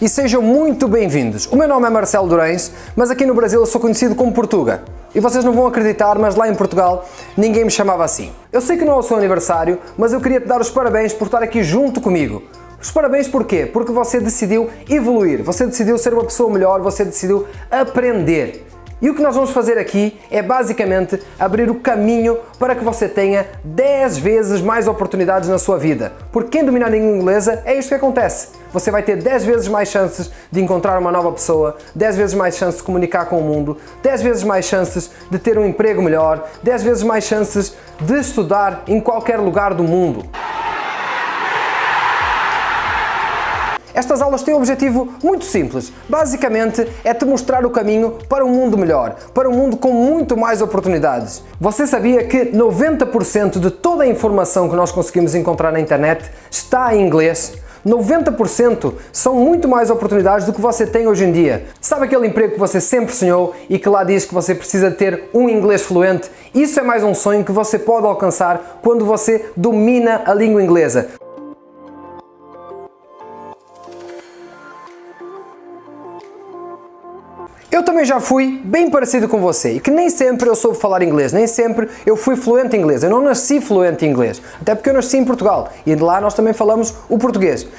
e sejam muito bem-vindos. O meu nome é Marcelo Durães, mas aqui no Brasil eu sou conhecido como Portuga. E vocês não vão acreditar, mas lá em Portugal ninguém me chamava assim. Eu sei que não é o seu aniversário, mas eu queria te dar os parabéns por estar aqui junto comigo. Os parabéns porquê? Porque você decidiu evoluir, você decidiu ser uma pessoa melhor, você decidiu aprender. E o que nós vamos fazer aqui é basicamente abrir o caminho para que você tenha 10 vezes mais oportunidades na sua vida. Porque quem domina a língua inglesa é isto que acontece. Você vai ter 10 vezes mais chances de encontrar uma nova pessoa, 10 vezes mais chances de comunicar com o mundo, 10 vezes mais chances de ter um emprego melhor, 10 vezes mais chances de estudar em qualquer lugar do mundo. Estas aulas têm um objetivo muito simples. Basicamente, é te mostrar o caminho para um mundo melhor, para um mundo com muito mais oportunidades. Você sabia que 90% de toda a informação que nós conseguimos encontrar na internet está em inglês? 90% são muito mais oportunidades do que você tem hoje em dia. Sabe aquele emprego que você sempre sonhou e que lá diz que você precisa ter um inglês fluente? Isso é mais um sonho que você pode alcançar quando você domina a língua inglesa. Eu também já fui bem parecido com você e que nem sempre eu soube falar inglês, nem sempre eu fui fluente em inglês. Eu não nasci fluente em inglês, até porque eu nasci em Portugal e de lá nós também falamos o português. Eu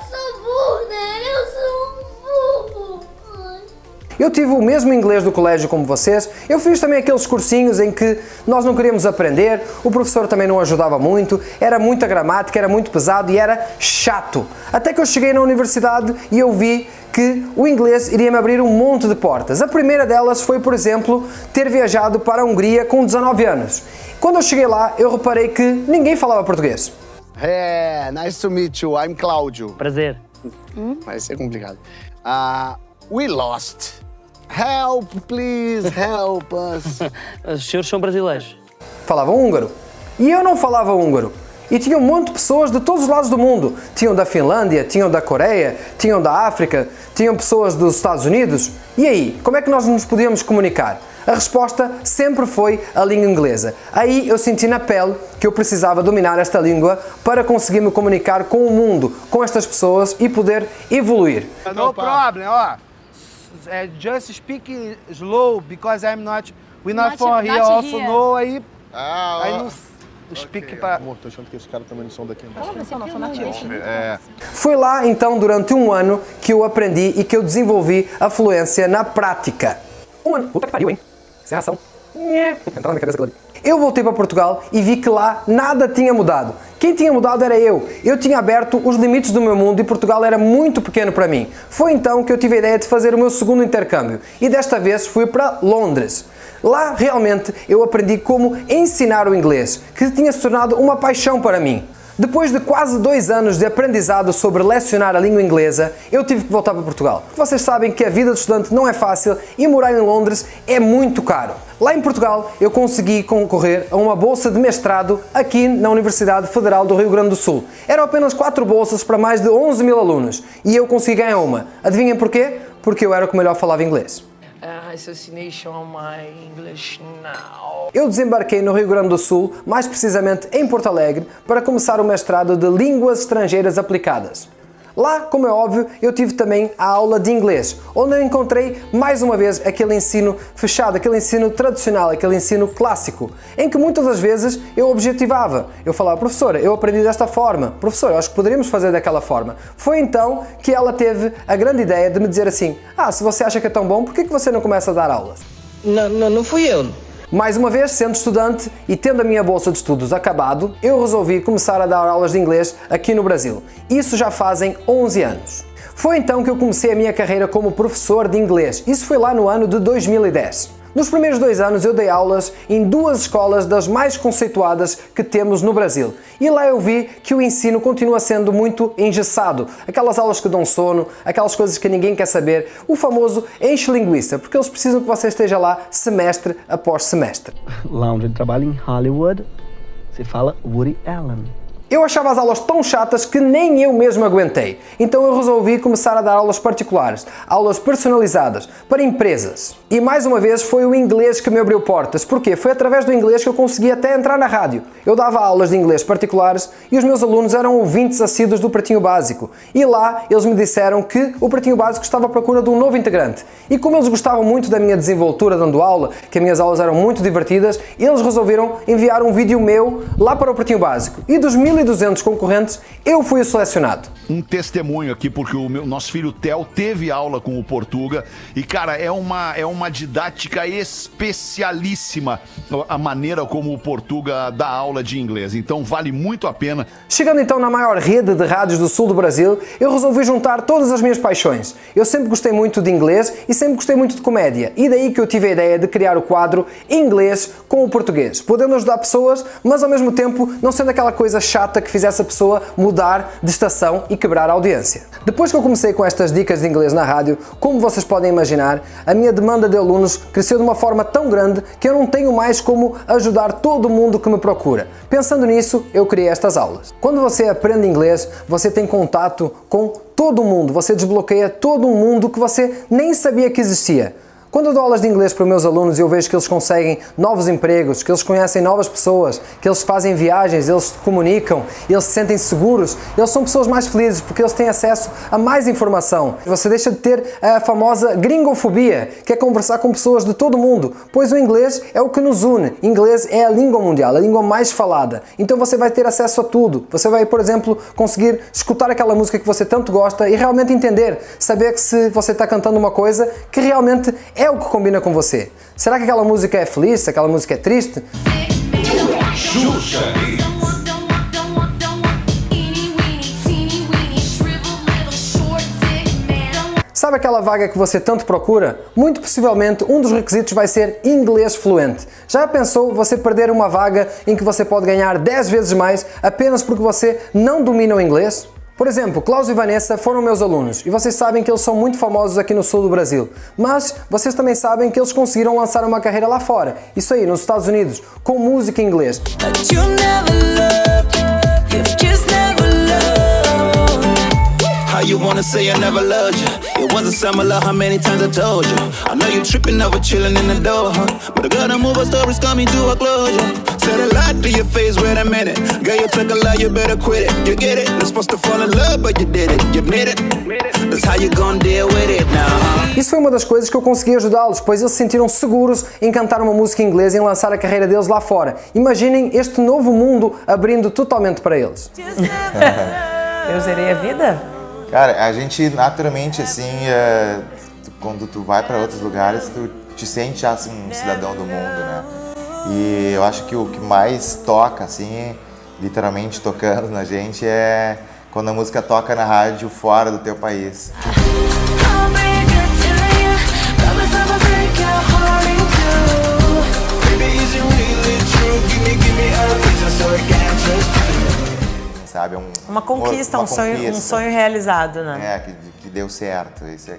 sou burro, né? Eu sou burro. Eu tive o mesmo inglês do colégio como vocês, eu fiz também aqueles cursinhos em que nós não queríamos aprender, o professor também não ajudava muito, era muita gramática, era muito pesado e era chato. Até que eu cheguei na universidade e eu vi que o inglês iria me abrir um monte de portas. A primeira delas foi, por exemplo, ter viajado para a Hungria com 19 anos. Quando eu cheguei lá, eu reparei que ninguém falava português. É, nice to meet you. I'm Cláudio. Prazer. Vai ser complicado. We lost. Help, please, help us. Os senhores são brasileiros. Falavam húngaro. E eu não falava húngaro. E tinha um monte de pessoas de todos os lados do mundo. Tinham da Finlândia, tinham da Coreia, tinham da África, tinham pessoas dos Estados Unidos. E aí, como é que nós nos podíamos comunicar? A resposta sempre foi a língua inglesa. Aí eu senti na pele que eu precisava dominar esta língua para conseguir me comunicar com o mundo, com estas pessoas e poder evoluir. No problem, ó. Just speak slow because we're not from here. Also know aí não speak para. Amor, tô achando que esse cara também não são daqui. Foi lá então durante um ano que eu aprendi e que eu desenvolvi a fluência na prática. Um ano. Puta que pariu, hein? Sem ação. Entrou na minha cabeça aquilo ali. Eu voltei para Portugal e vi que lá nada tinha mudado. Quem tinha mudado era eu. Eu tinha aberto os limites do meu mundo e Portugal era muito pequeno para mim. Foi então que eu tive a ideia de fazer o meu segundo intercâmbio. E desta vez fui para Londres. Lá realmente eu aprendi como ensinar o inglês, que tinha se tornado uma paixão para mim. Depois de quase 2 anos de aprendizado sobre lecionar a língua inglesa, eu tive que voltar para Portugal. Vocês sabem que a vida de estudante não é fácil e morar em Londres é muito caro. Lá em Portugal eu consegui concorrer a uma bolsa de mestrado aqui na Universidade Federal do Rio Grande do Sul. Eram apenas 4 bolsas para mais de 11 mil alunos e eu consegui ganhar uma. Adivinhem porquê? Porque eu era o que melhor falava inglês. Assassination on my English now. Eu desembarquei no Rio Grande do Sul, mais precisamente em Porto Alegre, para começar o mestrado de Línguas Estrangeiras Aplicadas. Lá, como é óbvio, eu tive também a aula de inglês, onde eu encontrei mais uma vez aquele ensino fechado, aquele ensino tradicional, aquele ensino clássico, em que muitas das vezes eu objetivava. Eu falava, professora, eu aprendi desta forma, professora, eu acho que poderíamos fazer daquela forma. Foi então que ela teve a grande ideia de me dizer assim, se você acha que é tão bom, por que você não começa a dar aulas? Não fui eu. Mais uma vez, sendo estudante e tendo a minha bolsa de estudos acabado, eu resolvi começar a dar aulas de inglês aqui no Brasil. Isso já fazem 11 anos. Foi então que eu comecei a minha carreira como professor de inglês. Isso foi lá no ano de 2010. Nos primeiros 2 anos eu dei aulas em 2 escolas das mais conceituadas que temos no Brasil. E lá eu vi que o ensino continua sendo muito engessado. Aquelas aulas que dão sono, aquelas coisas que ninguém quer saber, o famoso enche-linguiça, porque eles precisam que você esteja lá semestre após semestre. Lá onde ele trabalha em Hollywood, se fala Woody Allen. Eu achava as aulas tão chatas que nem eu mesmo aguentei. Então eu resolvi começar a dar aulas particulares, aulas personalizadas, para empresas. E mais uma vez foi o inglês que me abriu portas. Porquê? Foi através do inglês que eu consegui até entrar na rádio. Eu dava aulas de inglês particulares e os meus alunos eram ouvintes assíduos do Pretinho Básico. E lá eles me disseram que o Pretinho Básico estava à procura de um novo integrante. E como eles gostavam muito da minha desenvoltura dando aula, que as minhas aulas eram muito divertidas, eles resolveram enviar um vídeo meu lá para o Pretinho Básico. E dos 1.200 concorrentes, eu fui o selecionado. Um testemunho aqui, porque o nosso filho Theo teve aula com o Portuga e, cara, é uma didática especialíssima a maneira como o Portuga dá aula de inglês, então vale muito a pena. Chegando então na maior rede de rádios do sul do Brasil, eu resolvi juntar todas as minhas paixões. Eu sempre gostei muito de inglês e sempre gostei muito de comédia, e daí que eu tive a ideia de criar o quadro Inglês com o Português, podendo ajudar pessoas, mas ao mesmo tempo não sendo aquela coisa chata que fizesse a pessoa mudar de estação e quebrar a audiência. Depois que eu comecei com estas dicas de inglês na rádio, como vocês podem imaginar, a minha demanda de alunos cresceu de uma forma tão grande que eu não tenho mais como ajudar todo mundo que me procura. Pensando nisso, eu criei estas aulas. Quando você aprende inglês, você tem contato com todo mundo, você desbloqueia todo um mundo que você nem sabia que existia. Quando eu dou aulas de inglês para os meus alunos e eu vejo que eles conseguem novos empregos, que eles conhecem novas pessoas, que eles fazem viagens, eles se comunicam, eles se sentem seguros, eles são pessoas mais felizes porque eles têm acesso a mais informação. Você deixa de ter a famosa gringofobia, que é conversar com pessoas de todo o mundo, pois o inglês é o que nos une. Inglês é a língua mundial, a língua mais falada. Então você vai ter acesso a tudo. Você vai, por exemplo, conseguir escutar aquela música que você tanto gosta e realmente entender, saber que se você está cantando uma coisa que realmente é o que combina com você. Será que aquela música é feliz? Se aquela música é triste? Sabe aquela vaga que você tanto procura? Muito possivelmente um dos requisitos vai ser inglês fluente. Já pensou você perder uma vaga em que você pode ganhar 10 vezes mais apenas porque você não domina o inglês? Por exemplo, Klaus e Vanessa foram meus alunos e vocês sabem que eles são muito famosos aqui no sul do Brasil, mas vocês também sabem que eles conseguiram lançar uma carreira lá fora, isso aí, nos Estados Unidos, com música em inglês. You wanna say I never loved you. It wasn't similar how many times I told you. I know you tripping over chilling in the door, but I gotta move our stories coming to a closure. Said a lot to your face, wait a minute. Girl, you took a lot, you better quit it. You get it? You're supposed to fall in love, but you did it. You admit it? That's how you gonna deal with it now. Isso foi uma das coisas que eu consegui ajudá-los, pois eles se sentiram seguros em cantar uma música em inglês e em lançar a carreira deles lá fora. Imaginem este novo mundo abrindo totalmente para eles. Eu zerei a vida? Cara, a gente naturalmente, assim, quando tu vai para outros lugares, tu te sente assim, um cidadão do mundo, né? E eu acho que o que mais toca, assim, literalmente tocando na gente, é quando a música toca na rádio fora do teu país. Sabe? Uma conquista, um sonho realizado, né? Que deu certo. Isso é.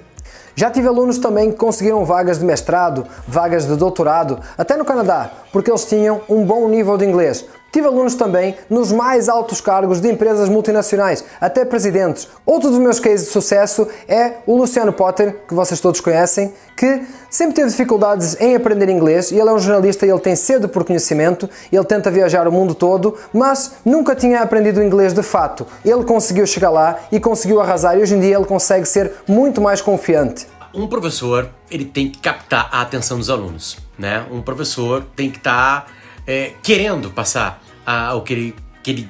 Já tive alunos também que conseguiram vagas de mestrado, vagas de doutorado, até no Canadá, porque eles tinham um bom nível de inglês. Tive alunos também nos mais altos cargos de empresas multinacionais, até presidentes. Outro dos meus cases de sucesso é o Luciano Potter, que vocês todos conhecem, que sempre teve dificuldades em aprender inglês e ele é um jornalista e ele tem sede por conhecimento, ele tenta viajar o mundo todo, mas nunca tinha aprendido inglês de fato. Ele conseguiu chegar lá e conseguiu arrasar e hoje em dia ele consegue ser muito mais confiante. Um professor, ele tem que captar a atenção dos alunos, né? Um professor tem que estar querendo passar o que ele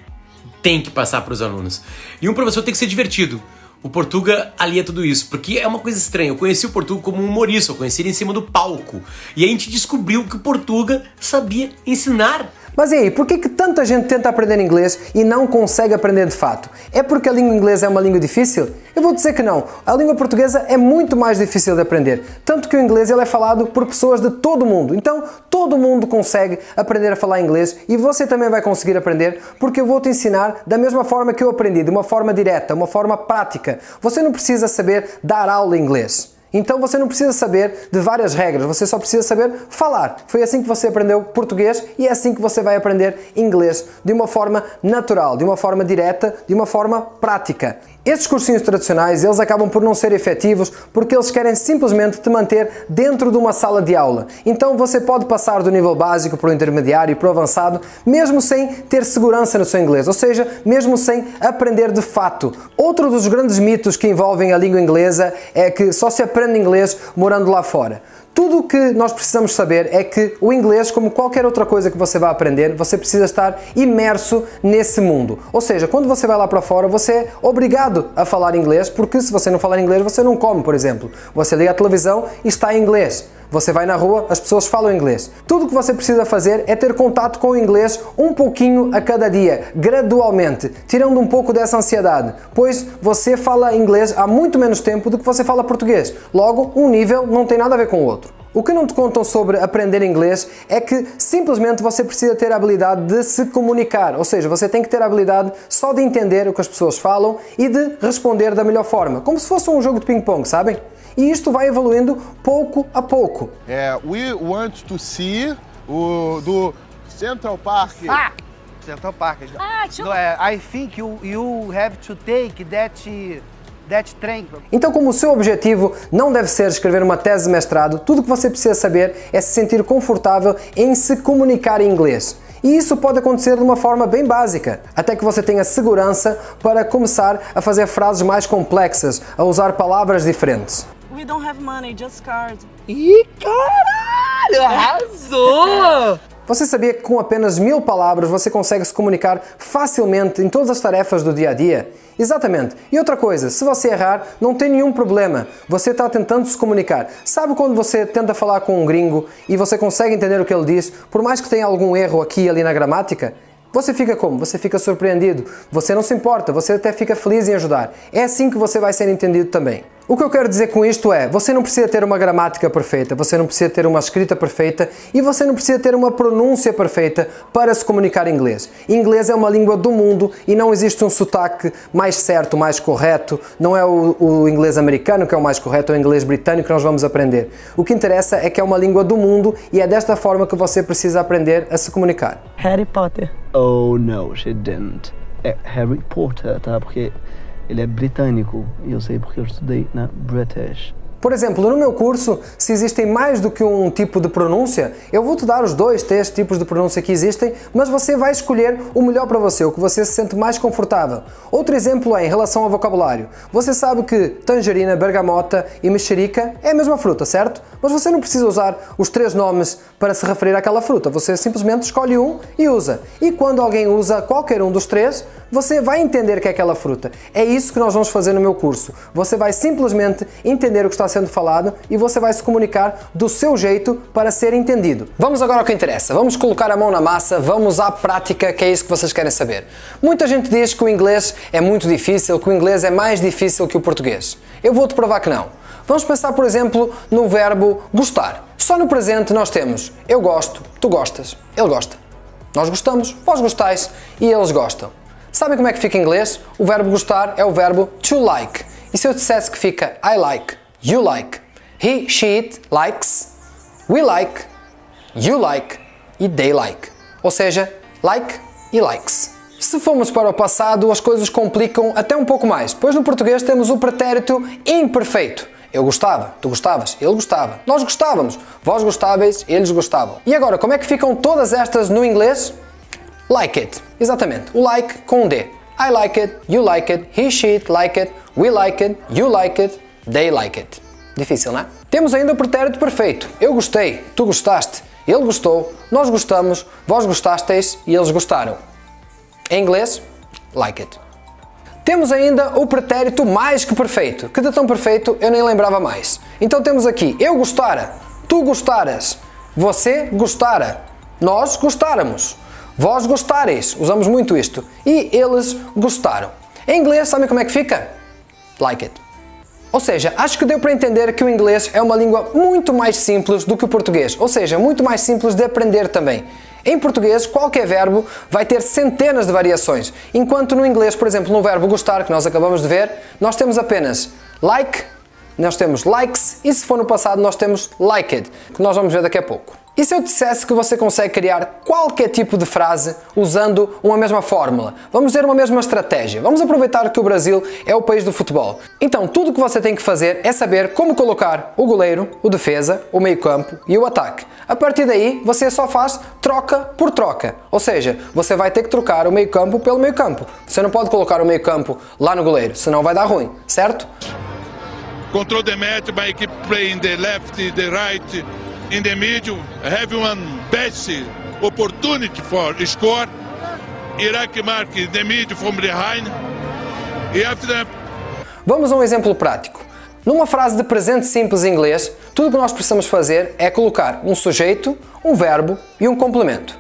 tem que passar para os alunos. E um professor tem que ser divertido. O Portuga alia tudo isso, porque é uma coisa estranha. Eu conheci o Portuga como um humorista, eu conheci ele em cima do palco. E a gente descobriu que o Portuga sabia ensinar. Mas e aí, por que tanta gente tenta aprender inglês e não consegue aprender de fato? É porque a língua inglesa é uma língua difícil? Eu vou dizer que não. A língua portuguesa é muito mais difícil de aprender. Tanto que o inglês ele é falado por pessoas de todo o mundo. Então, todo mundo consegue aprender a falar inglês e você também vai conseguir aprender porque eu vou te ensinar da mesma forma que eu aprendi, de uma forma direta, uma forma prática. Você não precisa saber dar aula em inglês. Então você não precisa saber de várias regras, você só precisa saber falar. Foi assim que você aprendeu português e é assim que você vai aprender inglês, de uma forma natural, de uma forma direta, de uma forma prática. Estes cursinhos tradicionais, eles acabam por não ser efetivos porque eles querem simplesmente te manter dentro de uma sala de aula. Então você pode passar do nível básico para o intermediário e para o avançado, mesmo sem ter segurança no seu inglês, ou seja, mesmo sem aprender de fato. Outro dos grandes mitos que envolvem a língua inglesa é que só se aprende inglês morando lá fora. Tudo o que nós precisamos saber é que o inglês, como qualquer outra coisa que você vai aprender, você precisa estar imerso nesse mundo. Ou seja, quando você vai lá para fora, você é obrigado a falar inglês, porque se você não falar inglês, você não come, por exemplo. Você liga a televisão e está em inglês. Você vai na rua, as pessoas falam inglês. Tudo o que você precisa fazer é ter contato com o inglês um pouquinho a cada dia, gradualmente, tirando um pouco dessa ansiedade, pois você fala inglês há muito menos tempo do que você fala português. Logo, um nível não tem nada a ver com o outro. O que não te contam sobre aprender inglês é que simplesmente você precisa ter a habilidade de se comunicar, ou seja, você tem que ter a habilidade só de entender o que as pessoas falam e de responder da melhor forma, como se fosse um jogo de ping-pong, sabem? E isto vai evoluindo pouco a pouco. We want to see o do Central Park. Central Park. tio. I think you have to take that train. Então, como o seu objetivo não deve ser escrever uma tese de mestrado, tudo o que você precisa saber é se sentir confortável em se comunicar em inglês. E isso pode acontecer de uma forma bem básica, até que você tenha segurança para começar a fazer frases mais complexas, a usar palavras diferentes. We don't have money, just card. Ih, caralho, arrasou! Você sabia que com apenas 1000 palavras você consegue se comunicar facilmente em todas as tarefas do dia a dia? Exatamente. E outra coisa, se você errar, não tem nenhum problema. Você está tentando se comunicar. Sabe quando você tenta falar com um gringo e você consegue entender o que ele diz, por mais que tenha algum erro aqui e ali na gramática? Você fica como? Você fica surpreendido. Você não se importa, você até fica feliz em ajudar. É assim que você vai ser entendido também. O que eu quero dizer com isto é, você não precisa ter uma gramática perfeita, você não precisa ter uma escrita perfeita e você não precisa ter uma pronúncia perfeita para se comunicar em inglês. Inglês é uma língua do mundo e não existe um sotaque mais certo, mais correto. Não é o inglês americano que é o mais correto, é o inglês britânico que nós vamos aprender. O que interessa é que é uma língua do mundo e é desta forma que você precisa aprender a se comunicar. Harry Potter. Oh, no, she didn't. É Harry Potter, tá? Porque ele é britânico e eu sei porque eu estudei na British. Por exemplo, no meu curso, se existem mais do que um tipo de pronúncia, eu vou te dar os 2, 3 tipos de pronúncia que existem, mas você vai escolher o melhor para você, o que você se sente mais confortável. Outro exemplo é em relação ao vocabulário. Você sabe que tangerina, bergamota e mexerica é a mesma fruta, certo? Mas você não precisa usar os 3 nomes para se referir àquela fruta, você simplesmente escolhe um e usa. E quando alguém usa qualquer um dos 3, você vai entender que é aquela fruta. É isso que nós vamos fazer no meu curso. Você vai simplesmente entender o que está sendo falado e você vai se comunicar do seu jeito para ser entendido. Vamos agora ao que interessa. Vamos colocar a mão na massa, vamos à prática, que é isso que vocês querem saber. Muita gente diz que o inglês é muito difícil, que o inglês é mais difícil que o português. Eu vou-te provar que não. Vamos pensar, por exemplo, no verbo gostar. Só no presente nós temos eu gosto, tu gostas, ele gosta. Nós gostamos, vós gostais e eles gostam. Sabem como é que fica em inglês? O verbo gostar é o verbo to like. E se eu dissesse que fica I like, you like, he, she, it likes, we like, you like e they like. Ou seja, like e likes. Se formos para o passado, as coisas complicam até um pouco mais, pois no português temos o pretérito imperfeito. Eu gostava, tu gostavas, ele gostava, nós gostávamos, vós gostáveis, eles gostavam. E agora, como é que ficam todas estas no inglês? Like it. Exatamente. O like com um D. I like it, you like it, he, she, it like it, we like it, you like it, they like it. Difícil, não é? Temos ainda o pretérito perfeito. Eu gostei, tu gostaste, ele gostou, nós gostamos, vós gostasteis e eles gostaram. Em inglês, like it. Temos ainda o pretérito mais que perfeito, que de tão perfeito eu nem lembrava mais. Então temos aqui eu gostara, tu gostaras, você gostara, nós gostáramos. Vós gostareis, usamos muito isto, e eles gostaram. Em inglês, sabem como é que fica? Like it. Ou seja, acho que deu para entender que o inglês é uma língua muito mais simples do que o português, ou seja, muito mais simples de aprender também. Em português, qualquer verbo vai ter centenas de variações, enquanto no inglês, por exemplo, no verbo gostar, que nós acabamos de ver, nós temos apenas like, nós temos likes e se for no passado nós temos liked, que nós vamos ver daqui a pouco. E se eu dissesse que você consegue criar qualquer tipo de frase usando uma mesma fórmula? Vamos dizer uma mesma estratégia. Vamos aproveitar que o Brasil é o país do futebol. Então tudo o que você tem que fazer é saber como colocar o goleiro, o defesa, o meio-campo e o ataque. A partir daí você só faz troca por troca. Ou seja, você vai ter que trocar o meio-campo pelo meio-campo. Você não pode colocar o meio-campo lá no goleiro, senão vai dar ruim, certo? Control the match by keep playing the left, the right. In the middle, have one best opportunity for score. Iraq mark in the middle from behind. E after that... Vamos a um exemplo prático. Numa frase de presente simples em inglês, tudo o que nós precisamos fazer é colocar um sujeito, um verbo e um complemento.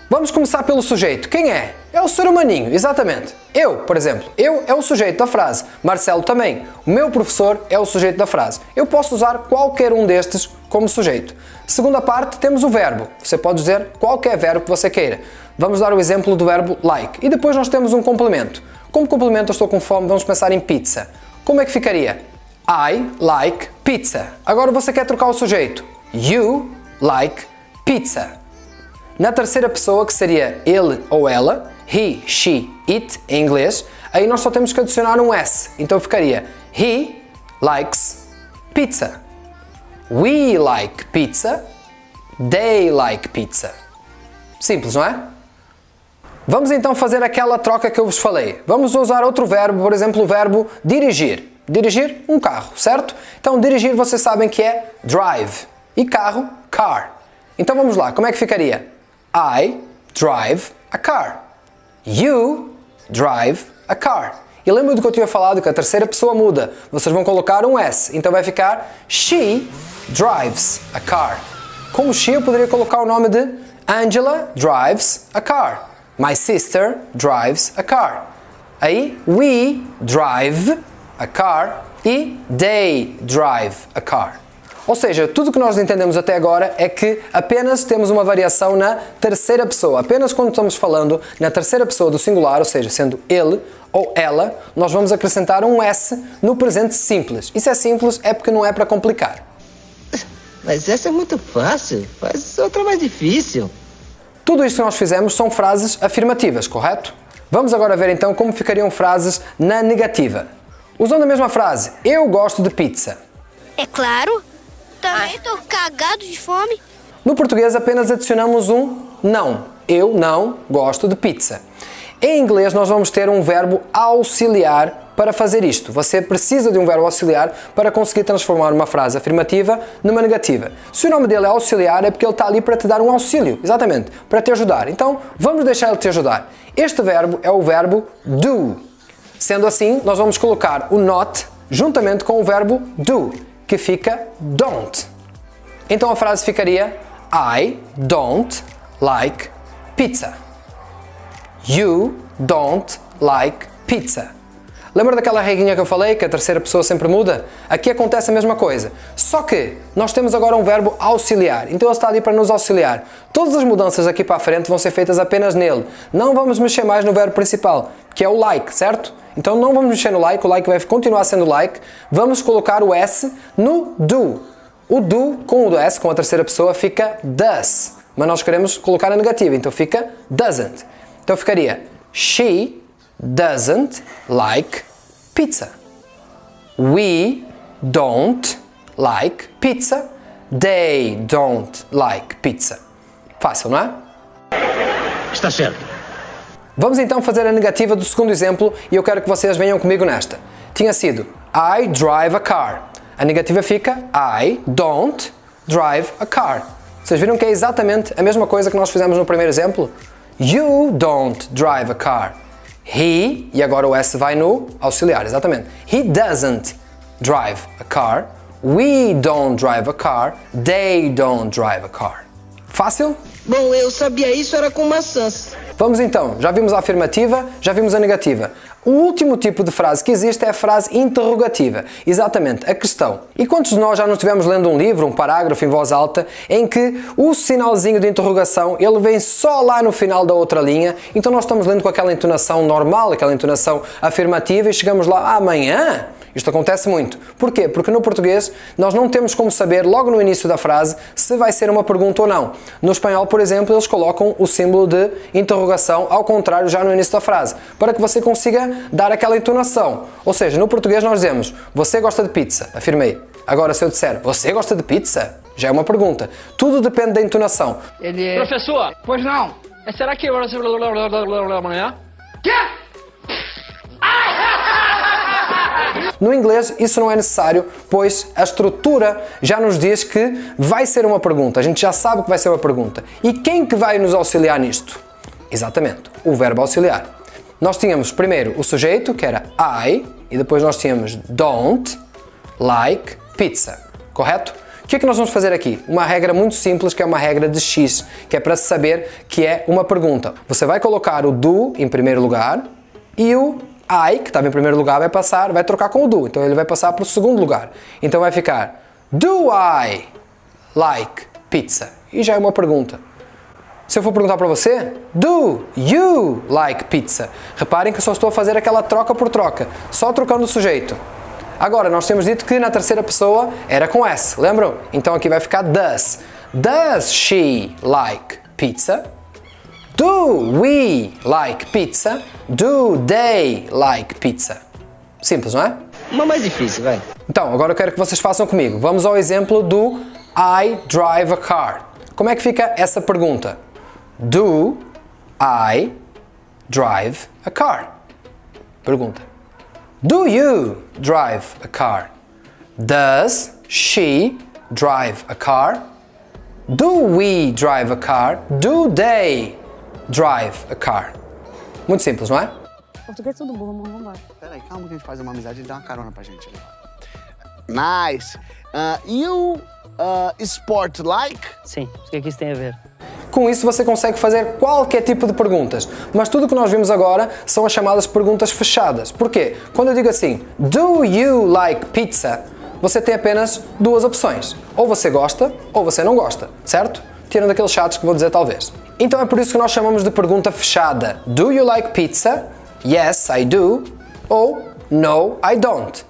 Vamos começar pelo sujeito. Quem é? É o ser humaninho, exatamente. Eu, por exemplo. Eu é o sujeito da frase. Marcelo também. O meu professor é o sujeito da frase. Eu posso usar qualquer um destes como sujeito. Segunda parte, temos o verbo. Você pode dizer qualquer verbo que você queira. Vamos dar o exemplo do verbo like. E depois nós temos um complemento. Como complemento, eu estou com fome, vamos pensar em pizza. Como é que ficaria? I like pizza. Agora você quer trocar o sujeito. You like pizza. Na terceira pessoa, que seria ele ou ela, he, she, it em inglês, aí nós só temos que adicionar um S. Então ficaria he likes pizza. We like pizza. They like pizza. Simples, não é? Vamos então fazer aquela troca que eu vos falei. Vamos usar outro verbo, por exemplo, o verbo dirigir. Dirigir um carro, certo? Então dirigir vocês sabem que é drive. E carro, car. Então vamos lá, como é que ficaria? I drive a car. You drive a car. E lembra do que eu tinha falado, que a terceira pessoa muda. Vocês vão colocar um S. Então vai ficar she drives a car. Como she, eu poderia colocar o nome de Angela drives a car. My sister drives a car. Aí, we drive a car e they drive a car. Ou seja, tudo o que nós entendemos até agora é que apenas temos uma variação na terceira pessoa. Apenas quando estamos falando na terceira pessoa do singular, ou seja, sendo ele ou ela, nós vamos acrescentar um S no presente simples. E se é simples, é porque não é para complicar. Mas essa é muito fácil, faz outra mais difícil. Tudo isto que nós fizemos são frases afirmativas, correto? Vamos agora ver então como ficariam frases na negativa. Usando a mesma frase, eu gosto de pizza. É claro. Também tô cagado de fome. No português apenas adicionamos um não. Eu não gosto de pizza. Em inglês nós vamos ter um verbo auxiliar para fazer isto. Você precisa de um verbo auxiliar para conseguir transformar uma frase afirmativa numa negativa. Se o nome dele é auxiliar é porque ele está ali para te dar um auxílio, exatamente, para te ajudar. Então vamos deixar ele te ajudar. Este verbo é o verbo do. Sendo assim, nós vamos colocar o not juntamente com o verbo do, que fica don't. Então a frase ficaria I don't like pizza. You don't like pizza. Lembra daquela reguinha que eu falei, que a terceira pessoa sempre muda? Aqui acontece a mesma coisa. Só que nós temos agora um verbo auxiliar. Então ele está ali para nos auxiliar. Todas as mudanças aqui para a frente vão ser feitas apenas nele. Não vamos mexer mais no verbo principal, que é o like, certo? Então não vamos mexer no like, o like vai continuar sendo like. Vamos colocar o S no do. O do com o S, com a terceira pessoa, fica does. Mas nós queremos colocar a negativa, então fica doesn't. Então ficaria she doesn't like pizza. We don't like pizza. They don't like pizza. Fácil, não é? Está certo. Vamos então fazer a negativa do segundo exemplo e eu quero que vocês venham comigo nesta. Tinha sido I drive a car. A negativa fica I don't drive a car. Vocês viram que é exatamente a mesma coisa que nós fizemos no primeiro exemplo? You don't drive a car. He, e agora o S vai no auxiliar, exatamente. He doesn't drive a car. We don't drive a car. They don't drive a car. Fácil? Bom, eu sabia isso, era com maçãs. Vamos então, já vimos a afirmativa, já vimos a negativa. O último tipo de frase que existe é a frase interrogativa, exatamente, a questão. E quantos de nós já não estivemos lendo um livro, um parágrafo em voz alta, em que o sinalzinho de interrogação, ele vem só lá no final da outra linha, então nós estamos lendo com aquela entonação normal, aquela entonação afirmativa e chegamos lá, amanhã? Isto acontece muito. Porquê? Porque no português nós não temos como saber logo no início da frase se vai ser uma pergunta ou não. No espanhol, por exemplo, eles colocam o símbolo de interrogação ao contrário já no início da frase, para que você consiga dar aquela entonação. Ou seja, no português nós dizemos, você gosta de pizza? Afirmei. Agora se eu disser, você gosta de pizza? Já é uma pergunta. Tudo depende da entonação. Professor, pois não. Será que amanhã? Quê? No inglês isso não é necessário, pois a estrutura já nos diz que vai ser uma pergunta. A gente já sabe que vai ser uma pergunta. E quem que vai nos auxiliar nisto? Exatamente, o verbo auxiliar. Nós tínhamos primeiro o sujeito, que era I, e depois nós tínhamos don't like pizza, correto? O que é que nós vamos fazer aqui? Uma regra muito simples, que é uma regra de X, que é para se saber que é uma pergunta. Você vai colocar o do em primeiro lugar e o I, que estava em primeiro lugar, vai trocar com o do. Então ele vai passar para o segundo lugar. Então vai ficar do I like pizza? E já é uma pergunta. Se eu for perguntar para você, do you like pizza? Reparem que eu só estou a fazer aquela troca por troca, só trocando o sujeito. Agora, nós temos dito que na terceira pessoa era com S, lembram? Então aqui vai ficar does. Does she like pizza? Do we like pizza? Do they like pizza? Simples, não é? Uma mais difícil, vai. Então, agora eu quero que vocês façam comigo. Vamos ao exemplo do I drive a car. Como é que fica essa pergunta? Do I drive a car? Pergunta. Do you drive a car? Does she drive a car? Do we drive a car? Do they drive a car? Muito simples, não é? Português é tudo burro, vamos embora. Peraí, calma que a gente faz uma amizade e dá uma carona pra gente. Nice. You sport like? Sim, o que isso tem a ver? Com isso você consegue fazer qualquer tipo de perguntas, mas tudo o que nós vimos agora são as chamadas perguntas fechadas. Porquê? Quando eu digo assim, do you like pizza? Você tem apenas duas opções. Ou você gosta, ou você não gosta, certo? Tirando aqueles chatos que vou dizer talvez. Então é por isso que nós chamamos de pergunta fechada. Do you like pizza? Yes, I do. Ou no, I don't.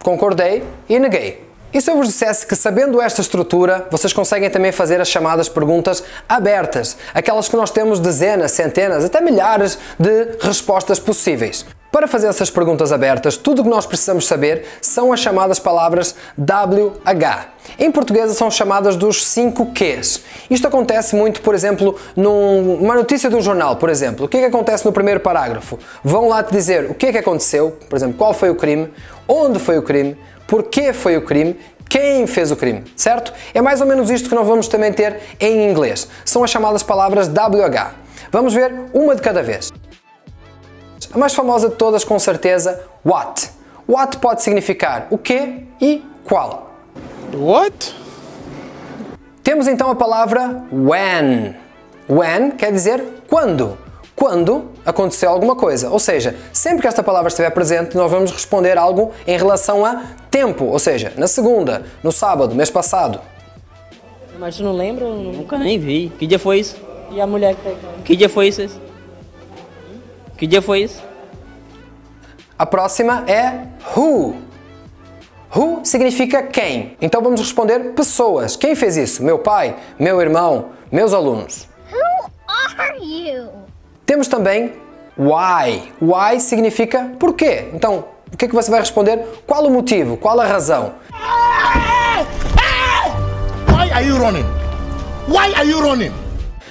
Concordei e neguei. E se eu vos dissesse que, sabendo esta estrutura, vocês conseguem também fazer as chamadas perguntas abertas, aquelas que nós temos dezenas, centenas, até milhares de respostas possíveis. Para fazer essas perguntas abertas, tudo o que nós precisamos saber são as chamadas palavras WH. Em português são chamadas dos 5 Qs. Isto acontece muito, por exemplo, numa notícia de um jornal, por exemplo. O que é que acontece no primeiro parágrafo? Vão lá te dizer o que é que aconteceu, por exemplo, qual foi o crime, onde foi o crime, porquê foi o crime, quem fez o crime, certo? É mais ou menos isto que nós vamos também ter em inglês. São as chamadas palavras WH. Vamos ver uma de cada vez. A mais famosa de todas, com certeza, what. What pode significar o quê e qual. What? Temos então a palavra when. When quer dizer quando. Quando aconteceu alguma coisa. Ou seja, sempre que esta palavra estiver presente, nós vamos responder algo em relação a tempo. Ou seja, na segunda, no sábado, mês passado. Mas tu não lembra? Nunca nem vi. Que dia foi isso? E a mulher que tá aí? Que dia foi isso? Que dia foi isso? A próxima é who. Who significa quem. Então vamos responder pessoas. Quem fez isso? Meu pai, meu irmão, meus alunos. Who are you? Temos também why. Why significa porquê. Então, o que é que você vai responder? Qual o motivo? Qual a razão? Why are you running? Why are you running?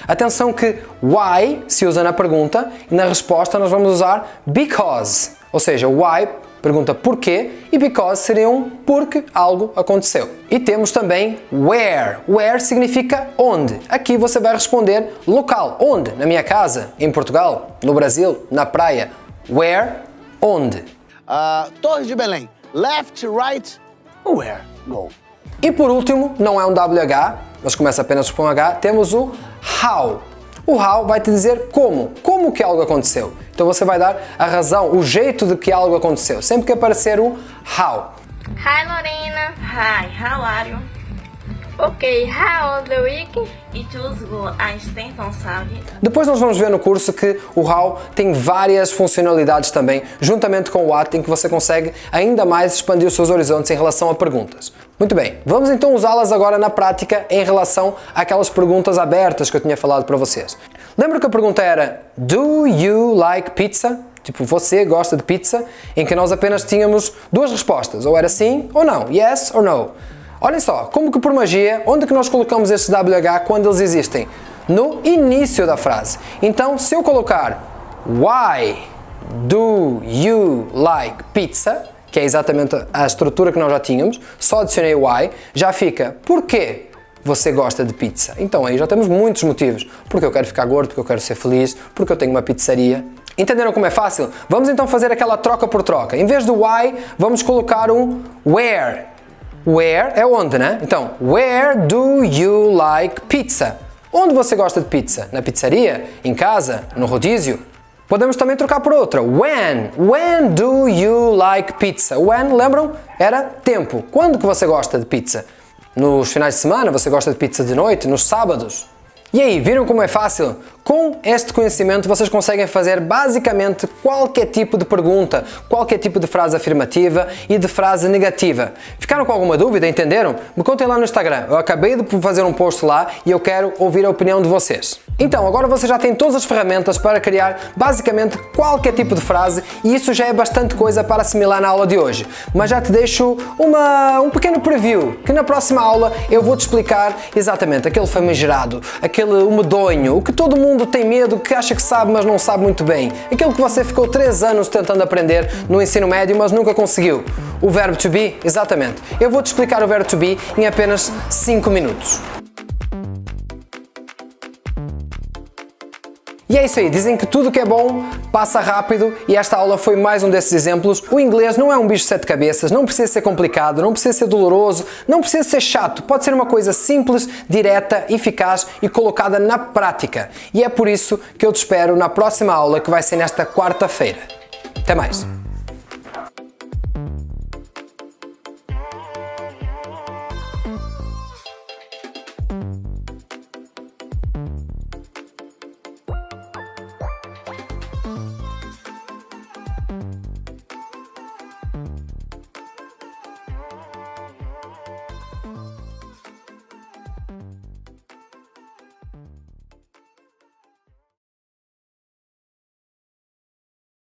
Atenção que why se usa na pergunta e na resposta nós vamos usar because. Ou seja, why pergunta porquê e because seria um porque algo aconteceu. E temos também where. Where significa onde. Aqui você vai responder local. Onde? Na minha casa, em Portugal, no Brasil, na praia. Where? Onde? Torre de Belém. Left, right, where? Go. E por último, não é um WH, mas começa apenas com um H, temos o how. O how vai te dizer como que algo aconteceu. Então você vai dar a razão, o jeito de que algo aconteceu. Sempre que aparecer o how. Hi Lorena. Hi, how are you? Ok, how was the week? It was good. Então, sabe? Depois nós vamos ver no curso que o how tem várias funcionalidades também, juntamente com o what, em que você consegue ainda mais expandir os seus horizontes em relação a perguntas. Muito bem, vamos então usá-las agora na prática em relação àquelas perguntas abertas que eu tinha falado para vocês. Lembra que a pergunta era Do you like pizza? Tipo, você gosta de pizza? Em que nós apenas tínhamos duas respostas, ou era sim ou não, yes or no. Olhem só, como que por magia, onde é que nós colocamos estes WH quando eles existem? No início da frase. Então, se eu colocar Why do you like pizza? Que é exatamente a estrutura que nós já tínhamos, só adicionei why, já fica porquê você gosta de pizza? Então aí já temos muitos motivos. Porque eu quero ficar gordo, porque eu quero ser feliz, porque eu tenho uma pizzaria. Entenderam como é fácil? Vamos então fazer aquela troca por troca. Em vez do why, vamos colocar um where. Where é onde, né? Então, where do you like pizza? Onde você gosta de pizza? Na pizzaria? Em casa? No rodízio? Podemos também trocar por outra. When? When do you like pizza? When, lembram? Era tempo. Quando que você gosta de pizza? Nos finais de semana? Você gosta de pizza de noite? Nos sábados? E aí, viram como é fácil? Com este conhecimento vocês conseguem fazer basicamente qualquer tipo de pergunta, qualquer tipo de frase afirmativa e de frase negativa. Ficaram com alguma dúvida? Entenderam? Me contem lá no Instagram. Eu acabei de fazer um post lá e eu quero ouvir a opinião de vocês. Então, agora você já tem todas as ferramentas para criar basicamente qualquer tipo de frase e isso já é bastante coisa para assimilar na aula de hoje. Mas já te deixo um pequeno preview, que na próxima aula eu vou-te explicar exatamente aquele famigerado, aquele medonho, o que todo mundo tem medo, que acha que sabe, mas não sabe muito bem. Aquele que você ficou 3 anos tentando aprender no ensino médio, mas nunca conseguiu. O verbo to be, exatamente. Eu vou-te explicar o verbo to be em apenas 5 minutos. E é isso aí, dizem que tudo que é bom passa rápido e esta aula foi mais um desses exemplos. O inglês não é um bicho de 7 cabeças, não precisa ser complicado, não precisa ser doloroso, não precisa ser chato. Pode ser uma coisa simples, direta, eficaz e colocada na prática. E é por isso que eu te espero na próxima aula, que vai ser nesta quarta-feira. Até mais!